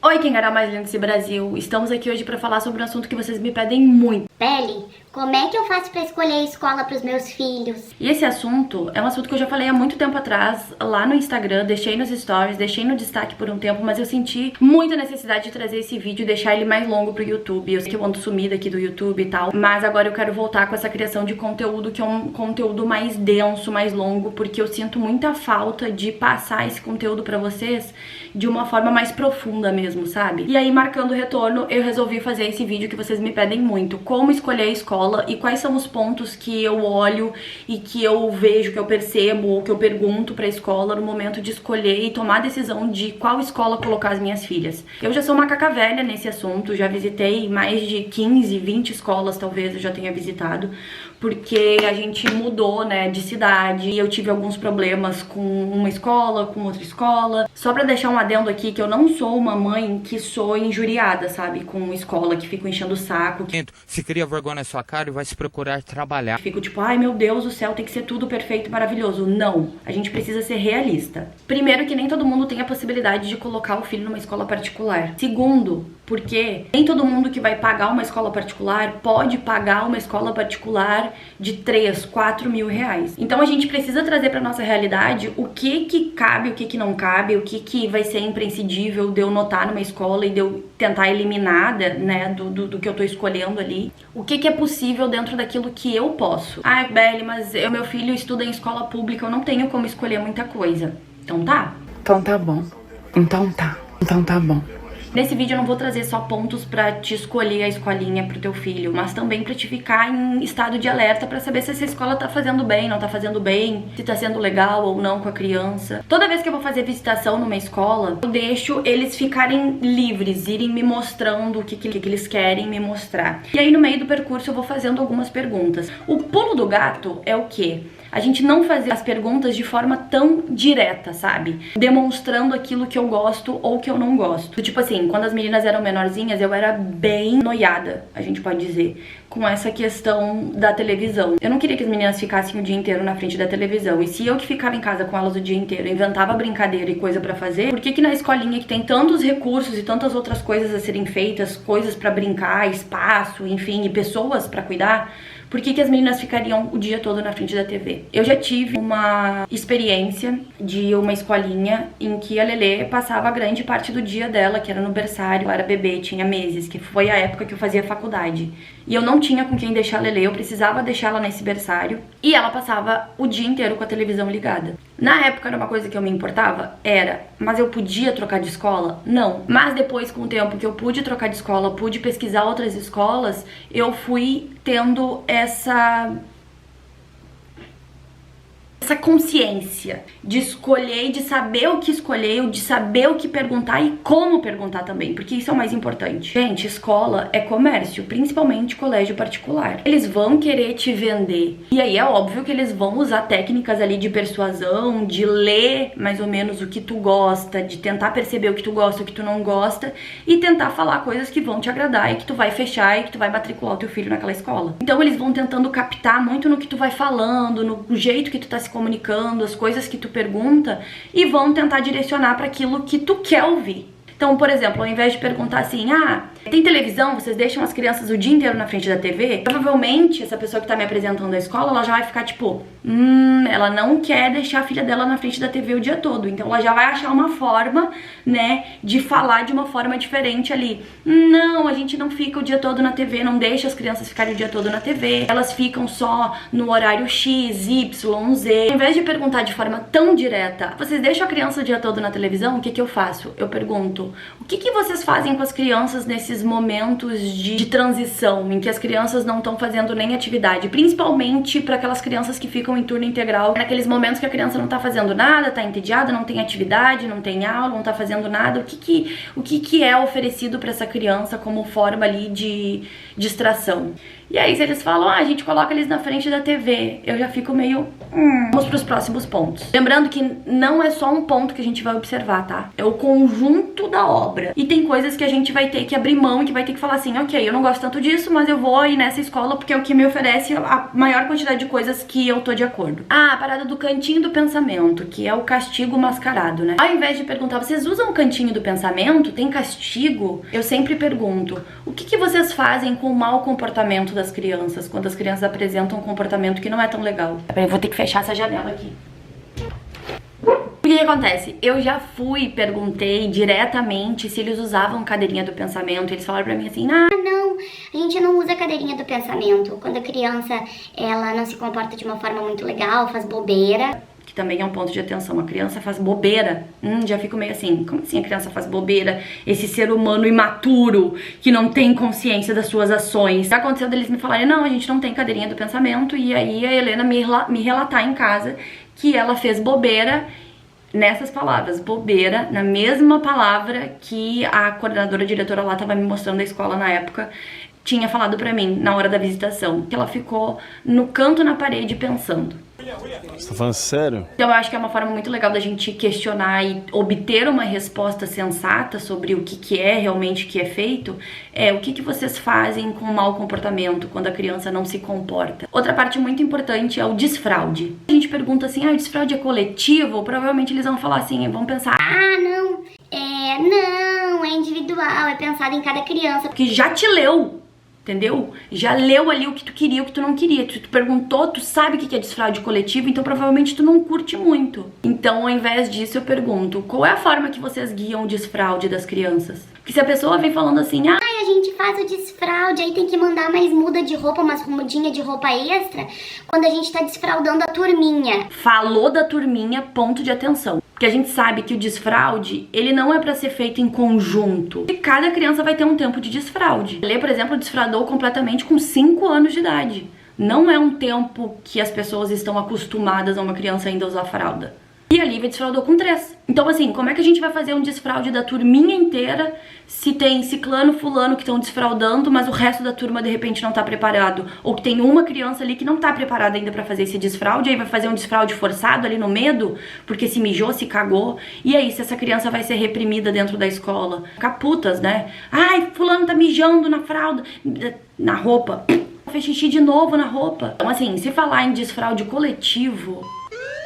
Oi, quem era mais lindo desse Brasil? Estamos aqui hoje para falar sobre um assunto que vocês me pedem muito. Belle, como é que eu faço para escolher a escola para os meus filhos? E esse assunto é um assunto que eu já falei há muito tempo atrás, lá no Instagram, deixei nos stories, deixei no destaque por um tempo, mas eu senti muita necessidade de trazer esse vídeo e deixar ele mais longo pro YouTube. Eu sei que eu ando sumida aqui do YouTube e tal, mas agora eu quero voltar com essa criação de conteúdo, que é um conteúdo mais denso, mais longo, porque eu sinto muita falta de passar esse conteúdo pra vocês de uma forma mais profunda mesmo, sabe? E aí, marcando o retorno, eu resolvi fazer esse vídeo que vocês me pedem muito. Como escolher a escola e quais são os pontos que eu olho e que eu vejo, que eu percebo ou que eu pergunto pra escola no momento de escolher e tomar a decisão de qual escola colocar as minhas filhas. Eu já sou uma caca velha nesse assunto, já visitei mais de 15, 20 escolas, talvez eu já tenha visitado, porque a gente mudou, né, de cidade e eu tive alguns problemas com uma escola, com outra escola. Só pra deixar um adendo aqui, que eu não sou uma mãe que sou injuriada, sabe, com escola, que fico enchendo o saco. Se cria vergonha na sua cara e vai se procurar trabalhar. Fico tipo, ai meu Deus do céu, tem que ser tudo perfeito, maravilhoso. Não, a gente precisa ser realista. Primeiro, que nem todo mundo tem a possibilidade de colocar o filho numa escola particular. Segundo, porque nem todo mundo que vai pagar uma escola particular pode pagar uma escola particular de 3, 4 mil reais. Então a gente precisa trazer pra nossa realidade o que cabe, o que não cabe, o que vai ser imprescindível de eu notar numa escola e de eu tentar eliminar, né, do que eu tô escolhendo ali. O que é possível dentro daquilo que eu posso. Ai, Belle, mas meu filho estuda em escola pública, eu não tenho como escolher muita coisa. Então tá? Então tá bom. Então tá bom. Nesse vídeo eu não vou trazer só pontos pra te escolher a escolinha pro teu filho, mas também pra te ficar em estado de alerta pra saber se essa escola tá fazendo bem, não tá fazendo bem, se tá sendo legal ou não com a criança. Toda vez que eu vou fazer visitação numa escola, eu deixo eles ficarem livres, irem me mostrando o que eles querem me mostrar. E aí no meio do percurso eu vou fazendo algumas perguntas. O pulo do gato é o quê? A gente não fazer as perguntas de forma tão direta, sabe? Demonstrando aquilo que eu gosto ou que eu não gosto. Tipo assim, quando as meninas eram menorzinhas, eu era bem noiada, a gente pode dizer, com essa questão da televisão. Eu não queria que as meninas ficassem o dia inteiro na frente da televisão. E se eu que ficava em casa com elas o dia inteiro, inventava brincadeira e coisa pra fazer, por que na escolinha que tem tantos recursos e tantas outras coisas a serem feitas, coisas pra brincar, espaço, enfim, e pessoas pra cuidar, por que as meninas ficariam o dia todo na frente da TV? Eu já tive uma experiência de uma escolinha em que a Lelê passava grande parte do dia dela, que era no berçário, ela era bebê, tinha meses, que foi a época que eu fazia faculdade. E eu não tinha com quem deixar a Lelê, eu precisava deixar ela nesse berçário. E ela passava o dia inteiro com a televisão ligada. Na época era uma coisa que eu me importava? Era. Mas eu podia trocar de escola? Não. Mas depois, com o tempo que eu pude trocar de escola, pude pesquisar outras escolas, eu fui tendo essa consciência de escolher, de saber o que escolher, de saber o que perguntar e como perguntar também, porque isso é o mais importante. Gente, escola é comércio, principalmente colégio particular. Eles vão querer te vender. E aí é óbvio que eles vão usar técnicas ali de persuasão, de ler mais ou menos o que tu gosta, de tentar perceber o que tu gosta, o que tu não gosta e tentar falar coisas que vão te agradar e que tu vai fechar e que tu vai matricular o teu filho naquela escola. Então eles vão tentando captar muito no que tu vai falando, no jeito que tu tá se comunicando, as coisas que tu pergunta, e vão tentar direcionar para aquilo que tu quer ouvir. Então, por exemplo, ao invés de perguntar assim, tem televisão, vocês deixam as crianças o dia inteiro na frente da TV? Provavelmente, essa pessoa que tá me apresentando a escola, ela já vai ficar tipo, ela não quer deixar a filha dela na frente da TV o dia todo. Então, ela já vai achar uma forma, né, de falar de uma forma diferente ali. Não, a gente não fica o dia todo na TV, não deixa as crianças ficarem o dia todo na TV. Elas ficam só no horário X, Y, Z. Ao invés de perguntar de forma tão direta, vocês deixam a criança o dia todo na televisão? O que eu faço? Eu pergunto, o que vocês fazem com as crianças nesses momentos de transição, em que as crianças não estão fazendo nem atividade? Principalmente para aquelas crianças que ficam em turno integral, naqueles momentos que a criança não tá fazendo nada, tá entediada, não tem atividade, não tem aula, não tá fazendo nada. O que é oferecido para essa criança como forma ali de distração? E aí, se eles falam, a gente coloca eles na frente da TV, eu já fico meio... Vamos pros próximos pontos. Lembrando que não é só um ponto que a gente vai observar, tá? É o conjunto da obra. E tem coisas que a gente vai ter que abrir mão mão e que vai ter que falar assim, ok, eu não gosto tanto disso, mas eu vou ir nessa escola porque é o que me oferece a maior quantidade de coisas que eu tô de acordo. Ah, a parada do cantinho do pensamento, que é o castigo mascarado, né? Ao invés de perguntar, vocês usam o cantinho do pensamento? Tem castigo? Eu sempre pergunto, o que vocês fazem com o mau comportamento das crianças, quando as crianças apresentam um comportamento que não é tão legal? Eu vou ter que fechar essa janela aqui. O que acontece? Eu já perguntei diretamente se eles usavam cadeirinha do pensamento. Eles falaram pra mim assim, não, a gente não usa cadeirinha do pensamento. Quando a criança, ela não se comporta de uma forma muito legal, faz bobeira. Que também é um ponto de atenção, a criança faz bobeira. Já fico meio assim, como assim a criança faz bobeira? Esse ser humano imaturo, que não tem consciência das suas ações. Já aconteceu deles me falarem, não, a gente não tem cadeirinha do pensamento. E aí a Helena me relatar em casa que ela fez bobeira nessas palavras, bobeira, na mesma palavra que a coordenadora, a diretora lá tava me mostrando da escola na época, tinha falado pra mim na hora da visitação, que ela ficou no canto na parede pensando. Você tá falando sério? Então eu acho que é uma forma muito legal da gente questionar e obter uma resposta sensata sobre o que é realmente que é feito. O que vocês fazem com o mau comportamento quando a criança não se comporta. Outra parte muito importante é o desfraude. A gente pergunta assim, o desfraude é coletivo? Provavelmente eles vão falar assim, vão pensar, não, não, é individual, é pensado em cada criança. Porque já te leu. Entendeu? Já leu ali o que tu queria, o que tu não queria. Tu perguntou, tu sabe o que é desfraude coletivo, então provavelmente tu não curte muito. Então, ao invés disso, eu pergunto, qual é a forma que vocês guiam o desfraude das crianças? Porque se a pessoa vem falando assim, a gente faz o desfraude, aí tem que mandar mais muda de roupa, umas mudinha de roupa extra, quando a gente tá desfraudando a turminha. Falou da turminha, ponto de atenção. Porque a gente sabe que o desfraude, ele não é pra ser feito em conjunto. E cada criança vai ter um tempo de desfraude. Lê, por exemplo, desfraudou completamente com 5 anos de idade. Não é um tempo que as pessoas estão acostumadas a uma criança ainda usar fralda. E a Lívia desfraudou com 3. Então, assim, como é que a gente vai fazer um desfraude da turminha inteira se tem ciclano, fulano que estão desfraudando, mas o resto da turma, de repente, não tá preparado? Ou que tem uma criança ali que não tá preparada ainda pra fazer esse desfraude, aí vai fazer um desfraude forçado ali no medo, porque se mijou, se cagou. E aí, se essa criança vai ser reprimida dentro da escola? Ficar putas, né? Ai, fulano tá mijando na fralda, na roupa. Fez xixi de novo na roupa. Então, assim, se falar em desfraude coletivo,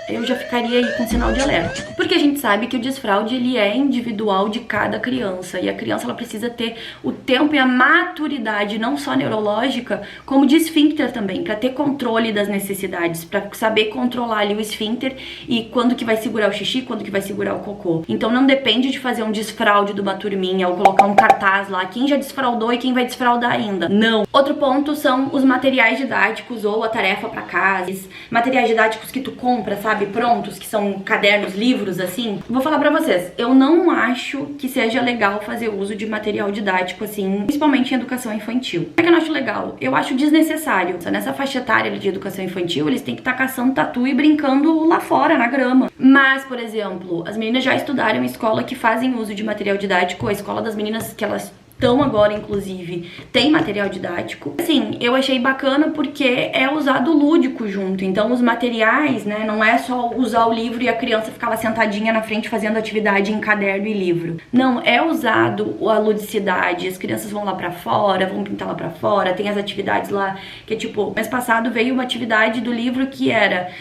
eu já ficaria aí com sinal de alerta. Porque a gente sabe que o desfraude, ele é individual de cada criança. E a criança, ela precisa ter o tempo e a maturidade, não só neurológica, como de esfíncter também, pra ter controle das necessidades, pra saber controlar ali o esfíncter e quando que vai segurar o xixi, quando que vai segurar o cocô. Então não depende de fazer um desfraude de uma turminha ou colocar um cartaz lá, quem já desfraudou e quem vai desfraudar ainda. Não. Outro ponto são os materiais didáticos ou a tarefa pra casa. Materiais didáticos que tu compra, sabe? Prontos, que são cadernos, livros, assim. Vou falar pra vocês, eu não acho que seja legal fazer uso de material didático, assim, principalmente em educação infantil. Por que eu não acho legal? Eu acho desnecessário. Nessa faixa etária de educação infantil, eles têm que estar caçando tatu e brincando lá fora, na grama. Mas, por exemplo, as meninas já estudaram em escola que fazem uso de material didático. A escola das meninas que elas estão agora, inclusive, tem material didático. Assim, eu achei bacana porque é usado lúdico junto. Então, os materiais, né, não é só usar o livro e a criança ficar lá sentadinha na frente fazendo atividade em caderno e livro. Não, é usado a ludicidade. As crianças vão lá pra fora, vão pintar lá pra fora. Tem as atividades lá, que é tipo, mês passado veio uma atividade do livro que era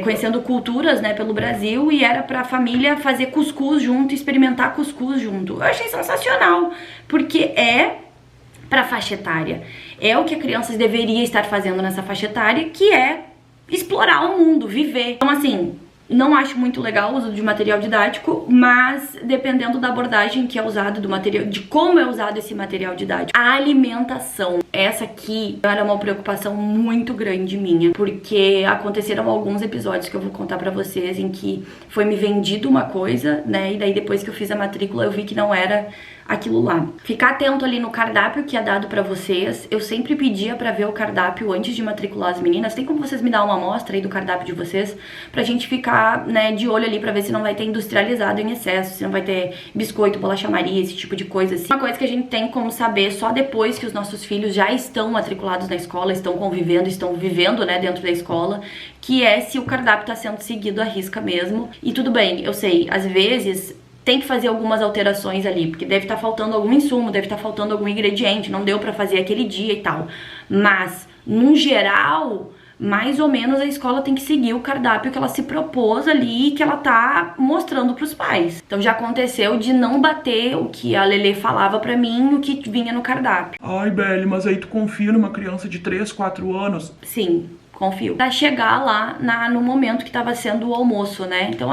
conhecendo culturas, né, pelo Brasil, e era pra família fazer cuscuz junto, experimentar cuscuz junto. Eu achei sensacional, porque é pra faixa etária. É o que a criança deveria estar fazendo nessa faixa etária, que é explorar o mundo, viver. Então, assim, não acho muito legal o uso de material didático, mas dependendo da abordagem que é usado, do material, de como é usado esse material didático. A alimentação, essa aqui era uma preocupação muito grande minha, porque aconteceram alguns episódios que eu vou contar pra vocês em que foi me vendido uma coisa, né, e daí depois que eu fiz a matrícula eu vi que não era aquilo lá. Ficar atento ali no cardápio que é dado pra vocês. Eu sempre pedia pra ver o cardápio antes de matricular as meninas. Tem como vocês me dar uma amostra aí do cardápio de vocês? Pra gente ficar, né, de olho ali pra ver se não vai ter industrializado em excesso, se não vai ter biscoito, bolacha Maria, esse tipo de coisa assim. Uma coisa que a gente tem como saber só depois que os nossos filhos já estão matriculados na escola, estão convivendo, estão vivendo, né, dentro da escola, que é se o cardápio tá sendo seguido à risca mesmo. E tudo bem, eu sei, às vezes tem que fazer algumas alterações ali, porque deve estar faltando algum insumo, deve estar faltando algum ingrediente, não deu pra fazer aquele dia e tal. Mas, no geral, mais ou menos a escola tem que seguir o cardápio que ela se propôs ali e que ela tá mostrando pros pais. Então já aconteceu de não bater o que a Lelê falava pra mim, o que vinha no cardápio. Ai, Belle, mas aí tu confia numa criança de 3, 4 anos? Sim, confio. Pra chegar lá no momento que tava sendo o almoço, né? Então,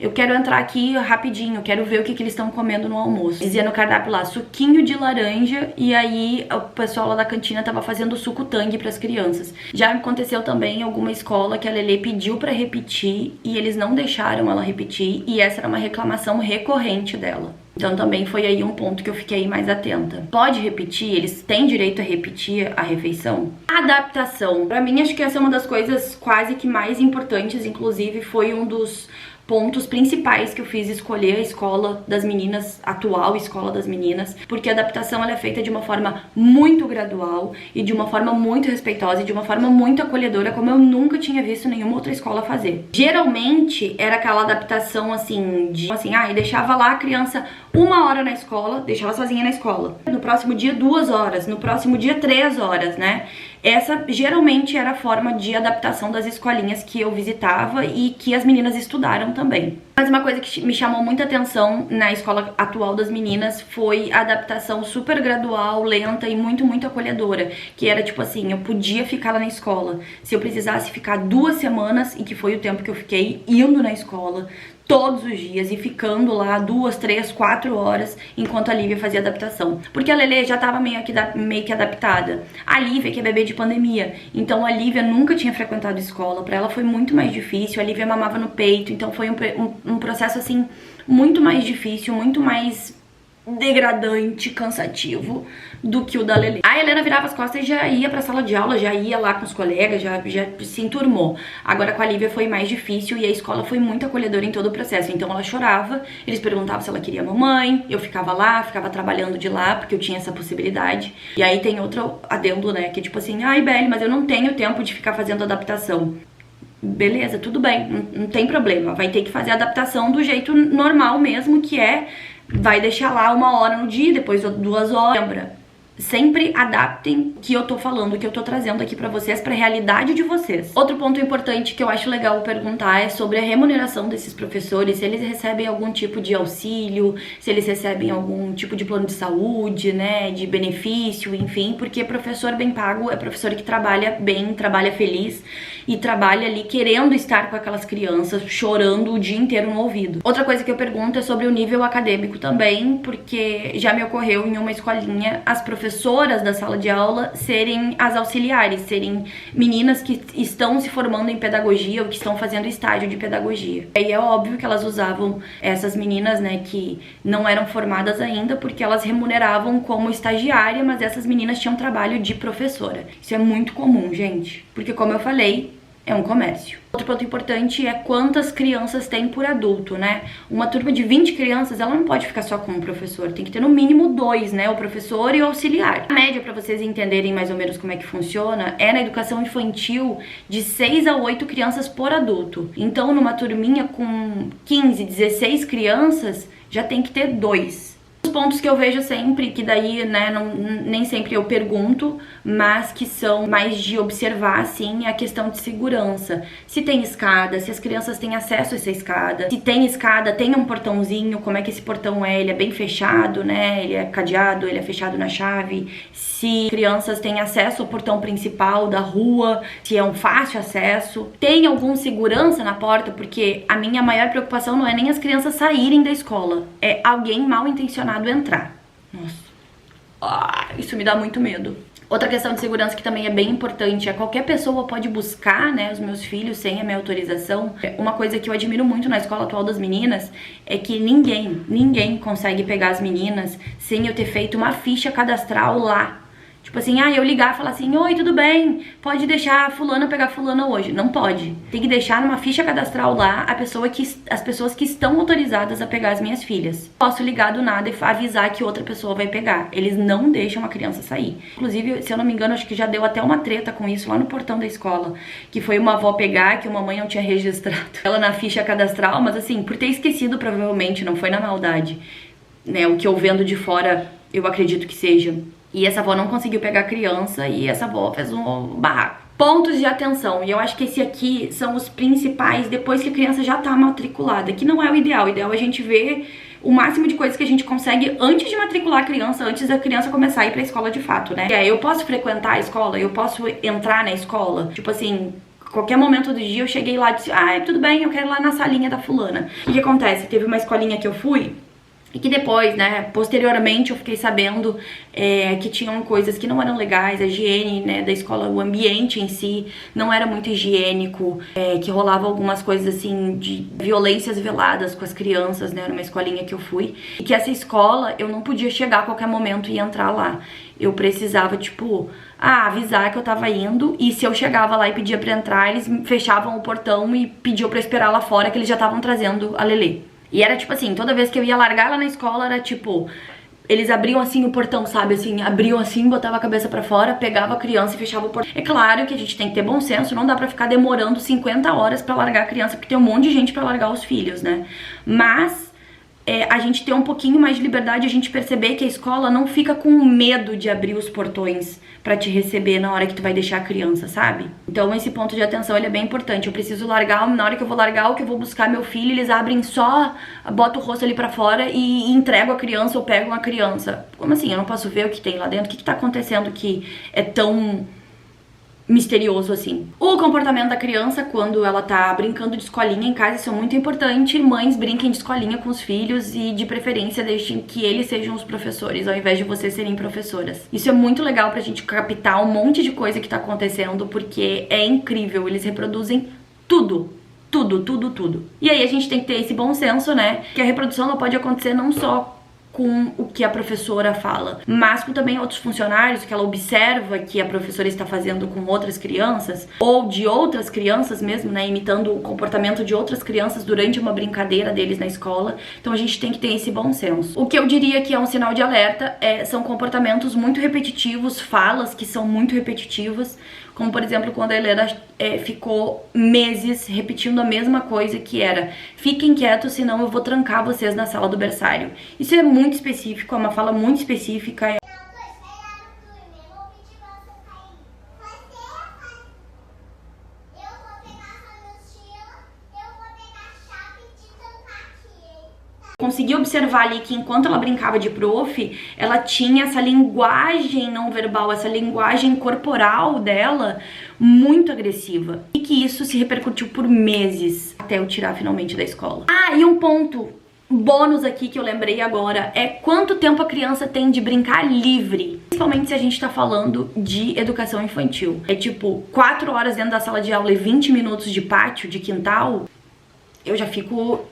eu quero entrar aqui rapidinho, quero ver o que eles estão comendo no almoço. Dizia no cardápio lá, suquinho de laranja, e aí o pessoal lá da cantina tava fazendo suco tangue pras crianças. Já aconteceu também em alguma escola que a Lelê pediu pra repetir e eles não deixaram ela repetir, e essa era uma reclamação recorrente dela. Então também foi aí um ponto que eu fiquei mais atenta. Pode repetir? Eles têm direito a repetir a refeição? Adaptação. Pra mim, acho que essa é uma das coisas quase que mais importantes, inclusive foi um dos pontos principais que eu fiz escolher a escola das meninas, a atual escola das meninas, porque a adaptação ela é feita de uma forma muito gradual e de uma forma muito respeitosa e de uma forma muito acolhedora, como eu nunca tinha visto nenhuma outra escola fazer. Geralmente era aquela adaptação assim, e deixava lá a criança 1 hora na escola, deixava sozinha na escola. No próximo dia 2 horas, no próximo dia 3 horas, né? Essa geralmente era a forma de adaptação das escolinhas que eu visitava e que as meninas estudaram também. Mas uma coisa que me chamou muita atenção na escola atual das meninas foi a adaptação super gradual, lenta e muito, muito acolhedora. Que era tipo assim, eu podia ficar lá na escola. Se eu precisasse ficar 2 semanas, e que foi o tempo que eu fiquei indo na escola, todos os dias e ficando lá 2, 3, 4 horas enquanto a Lívia fazia adaptação. Porque a Lelê já tava meio que adaptada. A Lívia, que é bebê de pandemia, então a Lívia nunca tinha frequentado escola, pra ela foi muito mais difícil, a Lívia mamava no peito, então foi um processo assim muito mais difícil, muito mais degradante, cansativo do que o da Lelê. A Helena virava as costas e já ia pra sala de aula, já ia lá com os colegas, já se enturmou. Agora com a Lívia foi mais difícil e a escola foi muito acolhedora em todo o processo. Então ela chorava, eles perguntavam se ela queria mamãe, eu ficava lá, ficava trabalhando de lá, porque eu tinha essa possibilidade. E aí tem outro adendo, né, que é tipo assim, ai, Belle, mas eu não tenho tempo de ficar fazendo adaptação. Beleza, tudo bem, não tem problema. Vai ter que fazer a adaptação do jeito normal mesmo, que é vai deixar lá 1 hora no dia, depois 2 horas. Lembra? Sempre adaptem o que eu tô falando, o que eu tô trazendo aqui pra vocês, pra realidade de vocês. Outro ponto importante que eu acho legal perguntar é sobre a remuneração desses professores, se eles recebem algum tipo de auxílio, se eles recebem algum tipo de plano de saúde, né, de benefício, enfim, porque professor bem pago é professor que trabalha bem, trabalha feliz e trabalha ali querendo estar com aquelas crianças, chorando o dia inteiro no ouvido. Outra coisa que eu pergunto é sobre o nível acadêmico também, porque já me ocorreu em uma escolinha as professoras da sala de aula serem as auxiliares, serem meninas que estão se formando em pedagogia ou que estão fazendo estágio de pedagogia. E aí é óbvio que elas usavam essas meninas, né, que não eram formadas ainda, porque elas remuneravam como estagiária, mas essas meninas tinham trabalho de professora. Isso é muito comum, gente, porque como eu falei, é um comércio. Outro ponto importante é quantas crianças tem por adulto, né? Uma turma de 20 crianças, ela não pode ficar só com um professor, tem que ter no mínimo 2, né? O professor e o auxiliar. A média, para vocês entenderem mais ou menos como é que funciona, é na educação infantil de 6 a 8 crianças por adulto. Então, numa turminha com 15, 16 crianças, já tem que ter 2. Os pontos que eu vejo sempre, que daí, né, nem sempre eu pergunto, mas que são mais de observar, assim, é a questão de segurança. Se tem escada, se as crianças têm acesso a essa escada. Se tem escada, tem um portãozinho, como é que esse portão é? Ele é bem fechado, né? Ele é cadeado, ele é fechado na chave. Se crianças têm acesso ao portão principal da rua, se é um fácil acesso. Tem algum segurança na porta, porque a minha maior preocupação não é nem as crianças saírem da escola, é alguém mal intencionado entrar. Nossa, isso me dá muito medo. Outra questão de segurança que também é bem importante é qualquer pessoa pode buscar, né, os meus filhos sem a minha autorização. Uma coisa que eu admiro muito na escola atual das meninas é que ninguém consegue pegar as meninas sem eu ter feito uma ficha cadastral lá. Tipo assim, eu ligar e falar assim, oi, tudo bem? Pode deixar fulana pegar fulana hoje. Não pode. Tem que deixar numa ficha cadastral lá as pessoas que estão autorizadas a pegar as minhas filhas. Posso ligar do nada e avisar que outra pessoa vai pegar. Eles não deixam a criança sair. Inclusive, se eu não me engano, acho que já deu até uma treta com isso lá no portão da escola. Que foi uma avó pegar, que uma mãe não tinha registrado ela na ficha cadastral, mas assim, por ter esquecido provavelmente, não foi na maldade. Né, o que eu vendo de fora, eu acredito que seja. E essa avó não conseguiu pegar a criança e essa avó fez um barraco. Pontos de atenção, e eu acho que esse aqui são os principais depois que a criança já tá matriculada, que não é o ideal. O ideal é a gente ver o máximo de coisas que a gente consegue antes de matricular a criança, antes da criança começar a ir pra escola de fato, né? Eu posso frequentar a escola, eu posso entrar na escola, tipo assim, qualquer momento do dia eu cheguei lá e disse, tudo bem, eu quero ir lá na salinha da fulana. O que acontece? Teve uma escolinha que eu fui, e que depois, né, posteriormente eu fiquei sabendo que tinham coisas que não eram legais, a higiene, né, da escola, o ambiente em si não era muito higiênico, que rolava algumas coisas assim de violências veladas com as crianças, né, numa escolinha que eu fui, e que essa escola eu não podia chegar a qualquer momento e entrar lá. Eu precisava, tipo, avisar que eu tava indo, e se eu chegava lá e pedia pra entrar, eles fechavam o portão e pediam pra esperar lá fora, que eles já estavam trazendo a Lelê. E era tipo assim, toda vez que eu ia largar ela na escola, era tipo, eles abriam assim o portão, sabe, assim, abriam assim, botava a cabeça pra fora, pegava a criança e fechava o portão. É claro que a gente tem que ter bom senso, não dá pra ficar demorando 50 horas pra largar a criança, porque tem um monte de gente pra largar os filhos, né? Mas a gente ter um pouquinho mais de liberdade, a gente perceber que a escola não fica com medo de abrir os portões pra te receber na hora que tu vai deixar a criança, sabe? Então esse ponto de atenção, ele é bem importante. Eu preciso largar, na hora que eu vou largar, ou que eu vou buscar meu filho, eles abrem só, botam o rosto ali pra fora e entregam a criança ou pegam a criança. Como assim? Eu não posso ver o que tem lá dentro? O que tá acontecendo que é tão misterioso assim? O comportamento da criança quando ela tá brincando de escolinha em casa, isso é muito importante. Mães brinquem de escolinha com os filhos e de preferência deixem que eles sejam os professores ao invés de vocês serem professoras. Isso é muito legal pra gente captar um monte de coisa que tá acontecendo, porque é incrível, eles reproduzem tudo. Tudo. E aí a gente tem que ter esse bom senso, né? Que a reprodução ela pode acontecer não só com o que a professora fala, mas com também outros funcionários, que ela observa que a professora está fazendo com outras crianças, ou de outras crianças mesmo, né, imitando o comportamento de outras crianças durante uma brincadeira deles na escola. Então a gente tem que ter esse bom senso. O que eu diria que é um sinal de alerta são comportamentos muito repetitivos, falas que são muito repetitivas, como por exemplo quando a Helena ficou meses repetindo a mesma coisa, que era: fiquem quietos, senão eu vou trancar vocês na sala do berçário. Isso é muito específico, é uma fala muito específica. Consegui observar ali que enquanto ela brincava de prof, ela tinha essa linguagem não verbal, essa linguagem corporal dela muito agressiva. E que isso se repercutiu por meses até eu tirar finalmente da escola. E um ponto bônus aqui que eu lembrei agora é quanto tempo a criança tem de brincar livre. Principalmente se a gente tá falando de educação infantil. É tipo 4 horas dentro da sala de aula e 20 minutos de pátio, de quintal. Eu já fico...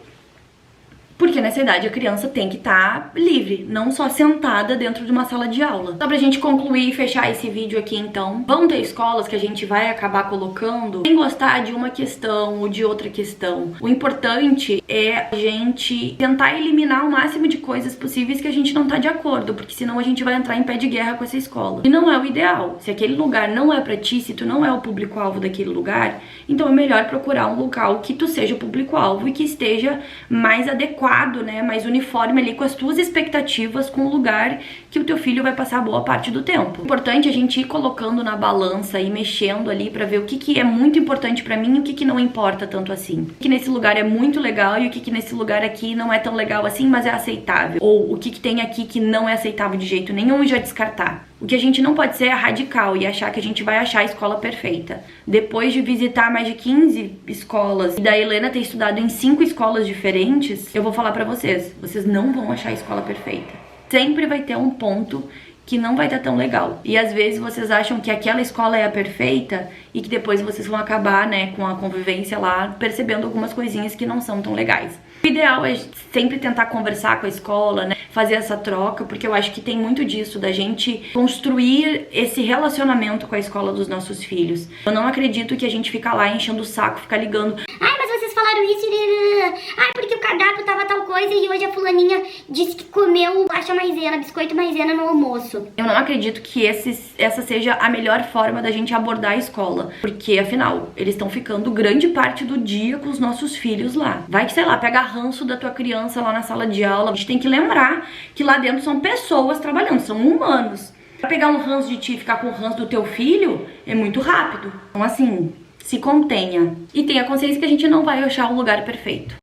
Porque nessa idade a criança tem que estar livre, não só sentada dentro de uma sala de aula. Só pra gente concluir e fechar esse vídeo aqui então, vão ter escolas que a gente vai acabar colocando sem gostar de uma questão ou de outra questão. O importante é a gente tentar eliminar o máximo de coisas possíveis que a gente não tá de acordo, porque senão a gente vai entrar em pé de guerra com essa escola. E não é o ideal. Se aquele lugar não é pra ti, se tu não é o público-alvo daquele lugar, então é melhor procurar um local que tu seja o público-alvo e que esteja mais adequado, né, mais uniforme ali com as tuas expectativas, com o lugar que o teu filho vai passar boa parte do tempo. Importante a gente ir colocando na balança e mexendo ali pra ver o que é muito importante pra mim e o que não importa tanto assim. O que nesse lugar é muito legal e o que nesse lugar aqui não é tão legal assim, mas é aceitável. Ou o que tem aqui que não é aceitável de jeito nenhum e já descartar. O que a gente não pode ser é radical e achar que a gente vai achar a escola perfeita. Depois de visitar mais de 15 escolas e da Helena ter estudado em 5 escolas diferentes, eu vou falar pra vocês, vocês não vão achar a escola perfeita. Sempre vai ter um ponto que não vai estar tão legal. E às vezes vocês acham que aquela escola é a perfeita e que depois vocês vão acabar, né, com a convivência lá, percebendo algumas coisinhas que não são tão legais. O ideal é sempre tentar conversar com a escola, né? Fazer essa troca, porque eu acho que tem muito disso, da gente construir esse relacionamento com a escola dos nossos filhos. Eu não acredito que a gente fica lá enchendo o saco, ficar ligando. Ai, mas vocês falaram isso e... Ai, porque o cardápio tava tal coisa e hoje a fulaninha disse que comeu bolacha maisena, biscoito maisena no almoço. Eu não acredito que essa seja a melhor forma da gente abordar a escola, porque afinal, eles estão ficando grande parte do dia com os nossos filhos lá. Vai que, sei lá, pega ranço da tua criança lá na sala de aula. A gente tem que lembrar que lá dentro são pessoas trabalhando, são humanos. Pra pegar um ranço de ti e ficar com o ranço do teu filho, é muito rápido. Então assim, se contenha. E tenha consciência que a gente não vai achar o lugar perfeito.